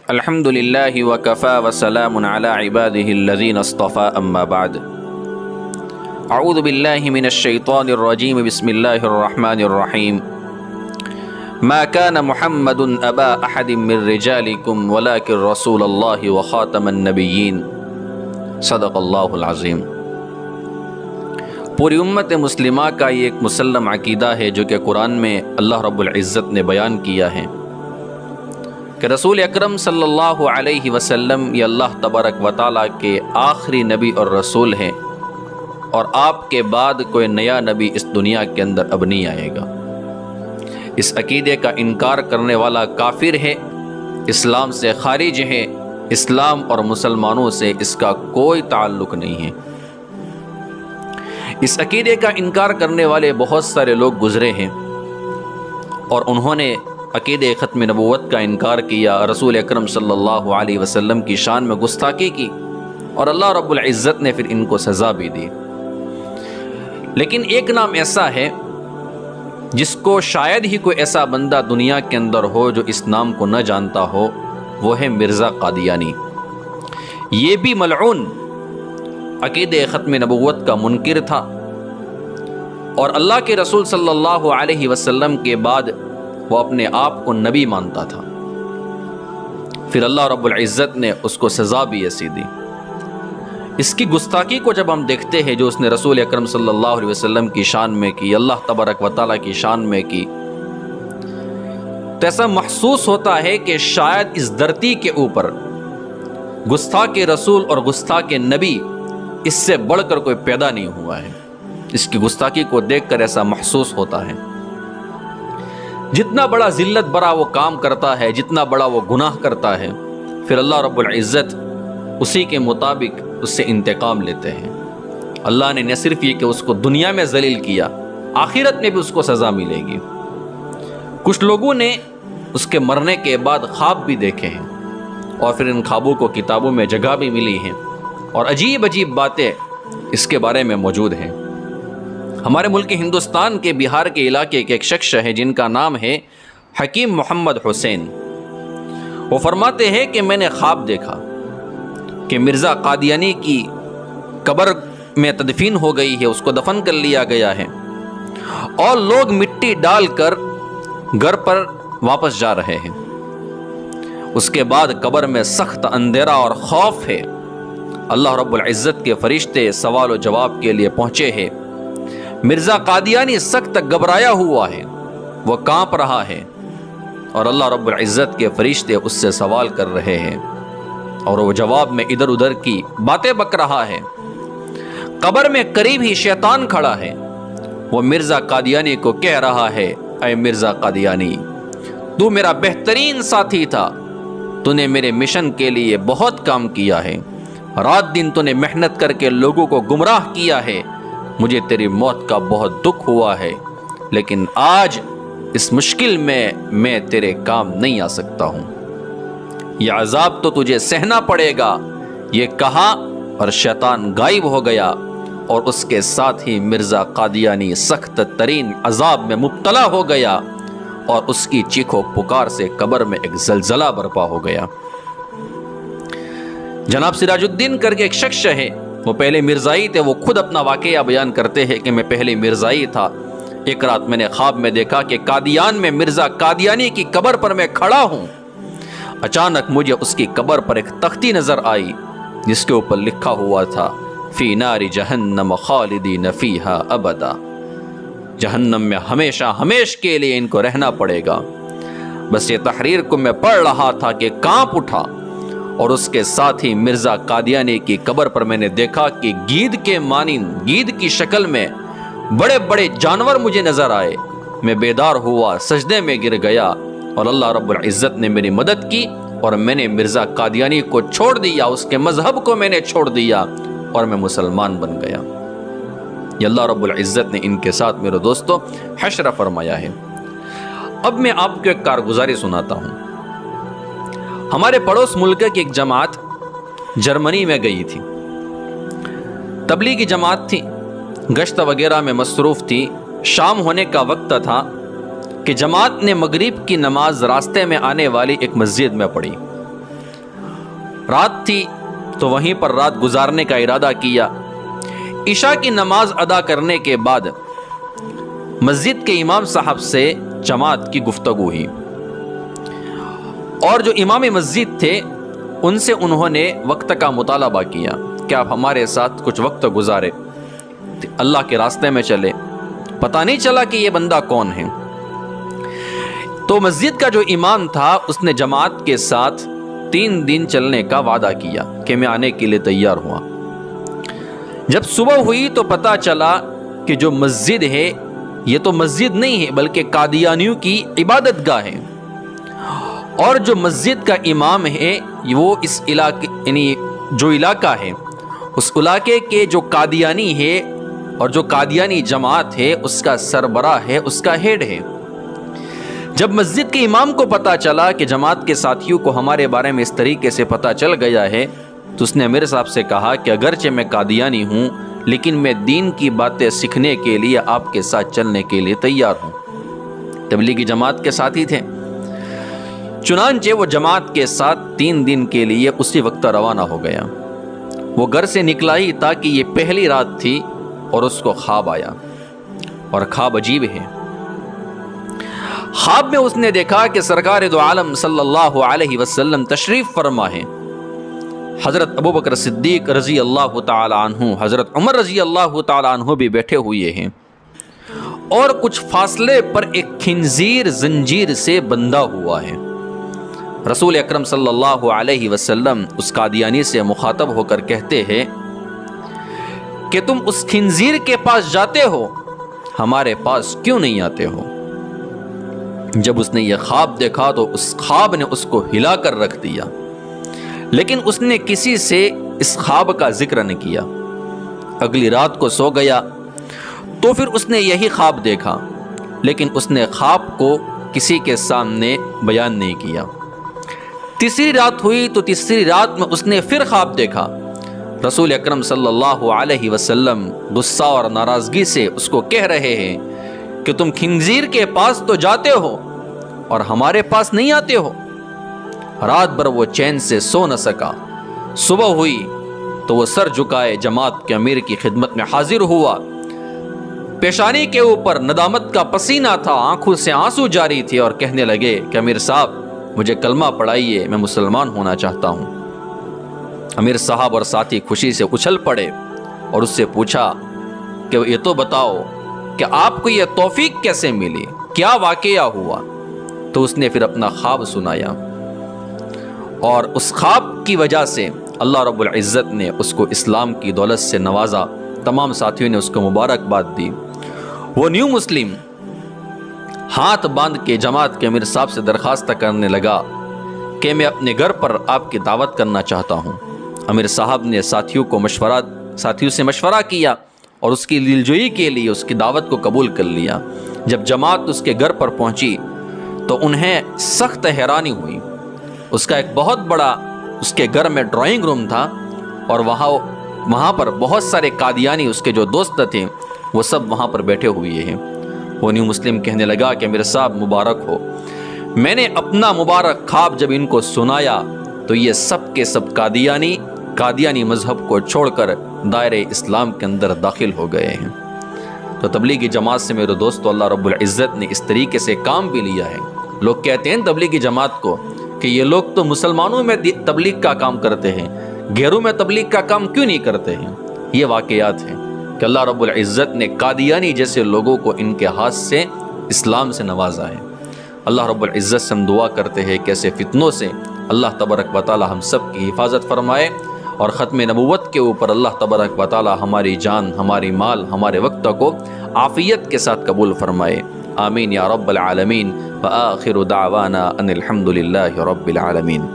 الحمد للہ وکفا وسلام علی عباده الذین اصطفى اما بعد اعوذ باللہ من الشیطان الرجیم بسم اللہ الرحمن الرحیم ما كان محمد ابا احد من رجالکم ولکن رسول اللہ وخاتم النبیین صدق اللہ العظیم۔ پوری امت مسلمہ کا یہ ایک مسلم عقیدہ ہے جو کہ قرآن میں اللہ رب العزت نے بیان کیا ہے کہ رسول اکرم صلی اللہ علیہ وسلم یہ اللہ تبارک و تعالیٰ کے آخری نبی اور رسول ہیں، اور آپ کے بعد کوئی نیا نبی اس دنیا کے اندر اب نہیں آئے گا۔ اس عقیدے کا انکار کرنے والا کافر ہے، اسلام سے خارج ہے، اسلام اور مسلمانوں سے اس کا کوئی تعلق نہیں ہے۔ اس عقیدے کا انکار کرنے والے بہت سارے لوگ گزرے ہیں اور انہوں نے عقیدہ ختم نبوت کا انکار کیا، رسول اکرم صلی اللہ علیہ وسلم کی شان میں گستاخی کی، اور اللہ رب العزت نے پھر ان کو سزا بھی دی۔ لیکن ایک نام ایسا ہے جس کو شاید ہی کوئی ایسا بندہ دنیا کے اندر ہو جو اس نام کو نہ جانتا ہو، وہ ہے مرزا قادیانی۔ یہ بھی ملعون عقیدہ ختم نبوت کا منکر تھا، اور اللہ کے رسول صلی اللہ علیہ وسلم کے بعد وہ اپنے آپ کو نبی مانتا تھا۔ پھر اللہ رب العزت نے اس کو سزا بھی ایسی دی۔ اس کی گستاخی کو جب ہم دیکھتے ہیں جو اس نے رسول اکرم صلی اللہ علیہ وسلم کی شان میں کی، اللہ تبارک و تعالیٰ کی شان میں کی، تو ایسا محسوس ہوتا ہے کہ شاید اس دھرتی کے اوپر گستاخ رسول اور گستاخ نبی اس سے بڑھ کر کوئی پیدا نہیں ہوا ہے۔ اس کی گستاخی کو دیکھ کر ایسا محسوس ہوتا ہے۔ جتنا بڑا ذلت برا وہ کام کرتا ہے، جتنا بڑا وہ گناہ کرتا ہے، پھر اللہ رب العزت اسی کے مطابق اس سے انتقام لیتے ہیں۔ اللہ نے نہ صرف یہ کہ اس کو دنیا میں ذلیل کیا، آخرت میں بھی اس کو سزا ملے گی۔ کچھ لوگوں نے اس کے مرنے کے بعد خواب بھی دیکھے ہیں، اور پھر ان خوابوں کو کتابوں میں جگہ بھی ملی ہیں، اور عجیب عجیب باتیں اس کے بارے میں موجود ہیں۔ ہمارے ملک ہندوستان کے بہار کے علاقے کے ایک شخص ہے جن کا نام ہے حکیم محمد حسین۔ وہ فرماتے ہیں کہ میں نے خواب دیکھا کہ مرزا قادیانی کی قبر میں تدفین ہو گئی ہے، اس کو دفن کر لیا گیا ہے، اور لوگ مٹی ڈال کر گھر پر واپس جا رہے ہیں۔ اس کے بعد قبر میں سخت اندھیرا اور خوف ہے۔ اللہ رب العزت کے فرشتے سوال و جواب کے لیے پہنچے ہیں۔ مرزا قادیانی سخت گھبرایا ہوا ہے، وہ کانپ رہا ہے، اور اللہ رب العزت کے فرشتے اس سے سوال کر رہے ہیں، اور وہ جواب میں ادھر ادھر کی باتیں بک رہا ہے۔ قبر میں قریب ہی شیطان کھڑا ہے، وہ مرزا قادیانی کو کہہ رہا ہے، اے مرزا قادیانی، تو میرا بہترین ساتھی تھا، تو نے میرے مشن کے لیے بہت کام کیا ہے، رات دن تو نے محنت کر کے لوگوں کو گمراہ کیا ہے، مجھے تیری موت کا بہت دکھ ہوا ہے، لیکن آج اس مشکل میں تیرے کام نہیں آ سکتا ہوں، یہ عذاب تو تجھے سہنا پڑے گا۔ یہ کہا اور شیطان غائب ہو گیا، اور اس کے ساتھ ہی مرزا قادیانی سخت ترین عذاب میں مبتلا ہو گیا، اور اس کی چیخ و پکار سے قبر میں ایک زلزلہ برپا ہو گیا۔ جناب سراج الدین کر کے ایک شخص ہے، وہ پہلے مرزائی تھے، وہ خود اپنا واقعہ بیان کرتے ہیں کہ میں پہلے مرزائی تھا۔ ایک رات میں نے خواب میں دیکھا کہ قادیان میں مرزا قادیانی کی قبر پر میں کھڑا ہوں۔ اچانک مجھے اس کی قبر پر ایک تختی نظر آئی جس کے اوپر لکھا ہوا تھا، فی نار جہنم خالدین فیہا ابدا، جہنم میں ہمیشہ کے لیے ان کو رہنا پڑے گا۔ بس یہ تحریر کو میں پڑھ رہا تھا کہ کانپ اٹھا، اور اس کے ساتھ ہی مرزا قادیانی کی قبر پر میں نے دیکھا کہ گید کے مانند، گید کی شکل میں بڑے بڑے جانور مجھے نظر آئے۔ میں بیدار ہوا، سجدے میں گر گیا، اور اللہ رب العزت نے میری مدد کی، اور میں نے مرزا قادیانی کو چھوڑ دیا، اس کے مذہب کو میں نے چھوڑ دیا، اور میں مسلمان بن گیا۔ یہ اللہ رب العزت نے ان کے ساتھ میرے دوستو حشر فرمایا ہے۔ اب میں آپ کو ایک کارگزاری سناتا ہوں۔ ہمارے پڑوس ملک کی ایک جماعت جرمنی میں گئی تھی، تبلیغی جماعت تھی، گشت وغیرہ میں مصروف تھی۔ شام ہونے کا وقت تھا کہ جماعت نے مغرب کی نماز راستے میں آنے والی ایک مسجد میں پڑھی۔ رات تھی تو وہیں پر رات گزارنے کا ارادہ کیا۔ عشاء کی نماز ادا کرنے کے بعد مسجد کے امام صاحب سے جماعت کی گفتگو ہوئی، اور جو امام مسجد تھے ان سے انہوں نے وقت کا مطالبہ کیا کہ آپ ہمارے ساتھ کچھ وقت گزارے، اللہ کے راستے میں چلے۔ پتہ نہیں چلا کہ یہ بندہ کون ہے۔ تو مسجد کا جو امام تھا اس نے جماعت کے ساتھ 3 دن چلنے کا وعدہ کیا کہ میں آنے کے لیے تیار ہوا۔ جب صبح ہوئی تو پتہ چلا کہ جو مسجد ہے یہ تو مسجد نہیں ہے بلکہ قادیانیوں کی عبادت گاہ ہے، اور جو مسجد کا امام ہے وہ اس علاقے یعنی جو علاقہ ہے اس علاقے کے جو قادیانی ہے اور جو قادیانی جماعت ہے اس کا سربراہ ہے، اس کا ہیڈ ہے۔ جب مسجد کے امام کو پتہ چلا کہ جماعت کے ساتھیوں کو ہمارے بارے میں اس طریقے سے پتہ چل گیا ہے تو اس نے امیر صاحب سے کہا کہ اگرچہ میں قادیانی ہوں لیکن میں دین کی باتیں سیکھنے کے لیے آپ کے ساتھ چلنے کے لیے تیار ہوں۔ تبلیغی جماعت کے ساتھی تھے، چنانچہ وہ جماعت کے ساتھ 3 دن کے لیے اسی وقت روانہ ہو گیا۔ وہ گھر سے نکلا ہی تھا کہ یہ پہلی رات تھی اور اس کو خواب آیا، اور خواب عجیب ہے۔ خواب میں اس نے دیکھا کہ سرکار دو عالم صلی اللہ علیہ وسلم تشریف فرما ہے، حضرت ابوبکر صدیق رضی اللہ تعالی عنہ، حضرت عمر رضی اللہ تعالی عنہ بھی بیٹھے ہوئے ہیں، اور کچھ فاصلے پر ایک خنزیر زنجیر سے بندھا ہوا ہے۔ رسول اکرم صلی اللہ علیہ وسلم اس قادیانی سے مخاطب ہو کر کہتے ہیں کہ تم اس خنزیر کے پاس جاتے ہو، ہمارے پاس کیوں نہیں آتے ہو؟ جب اس نے یہ خواب دیکھا تو اس خواب نے اس کو ہلا کر رکھ دیا، لیکن اس نے کسی سے اس خواب کا ذکر نہیں کیا۔ اگلی رات کو سو گیا تو پھر اس نے یہی خواب دیکھا، لیکن اس نے خواب کو کسی کے سامنے بیان نہیں کیا۔ تیسری رات ہوئی تو تیسری رات میں اس نے پھر خواب دیکھا۔ رسول اکرم صلی اللہ علیہ وسلم غصہ اور ناراضگی سے اس کو کہہ رہے ہیں کہ تم خنزیر کے پاس تو جاتے ہو اور ہمارے پاس نہیں آتے ہو۔ رات بھر وہ چین سے سو نہ سکا۔ صبح ہوئی تو وہ سر جھکائے جماعت کے امیر کی خدمت میں حاضر ہوا۔ پیشانی کے اوپر ندامت کا پسینہ تھا، آنکھوں سے آنسو جاری تھے، اور کہنے لگے کہ امیر صاحب مجھے کلمہ پڑھائیے، میں مسلمان ہونا چاہتا ہوں۔ امیر صاحب اور ساتھی خوشی سے اچھل پڑے اور اس سے پوچھا کہ یہ تو بتاؤ کہ آپ کو یہ توفیق کیسے ملی، کیا واقعہ ہوا؟ تو اس نے پھر اپنا خواب سنایا، اور اس خواب کی وجہ سے اللہ رب العزت نے اس کو اسلام کی دولت سے نوازا۔ تمام ساتھیوں نے اس کو مبارکباد دی۔ وہ نیو مسلم ہاتھ باندھ کے جماعت کے امیر صاحب سے درخواست کرنے لگا کہ میں اپنے گھر پر آپ کی دعوت کرنا چاہتا ہوں۔ امیر صاحب نے ساتھیوں سے مشورہ کیا اور اس کی دلجوئی کے لیے اس کی دعوت کو قبول کر لیا۔ جب جماعت اس کے گھر پر پہنچی تو انہیں سخت حیرانی ہوئی۔ اس کا ایک بہت بڑا اس کے گھر میں ڈرائنگ روم تھا، اور وہاں پر بہت سارے قادیانی اس کے جو دوست تھے وہ سب وہاں پر بیٹھے ہوئے ہیں۔ وہ نیو مسلم کہنے لگا کہ میرے صاحب مبارک ہو، میں نے اپنا مبارک خواب جب ان کو سنایا تو یہ سب کے سب قادیانی مذہب کو چھوڑ کر دائرہ اسلام کے اندر داخل ہو گئے ہیں۔ تو تبلیغی جماعت سے میرے دوستو اللہ رب العزت نے اس طریقے سے کام بھی لیا ہے۔ لوگ کہتے ہیں تبلیغی جماعت کو کہ یہ لوگ تو مسلمانوں میں تبلیغ کا کام کرتے ہیں، غیروں میں تبلیغ کا کام کیوں نہیں کرتے ہیں؟ یہ واقعات ہیں کہ اللہ رب العزت نے قادیانی جیسے لوگوں کو ان کے ہاتھ سے اسلام سے نوازا ہے۔ اللہ رب العزت سے ہم دعا کرتے ہیں کہ ایسے فتنوں سے اللہ تبارک و تعالی ہم سب کی حفاظت فرمائے، اور ختم نبوت کے اوپر اللہ تبارک و تعالی ہماری جان، ہماری مال، ہمارے وقت کو عافیت کے ساتھ قبول فرمائے۔ آمین یا رب العالمین، وآخر دعوانا ان الحمد للہ رب العالمین۔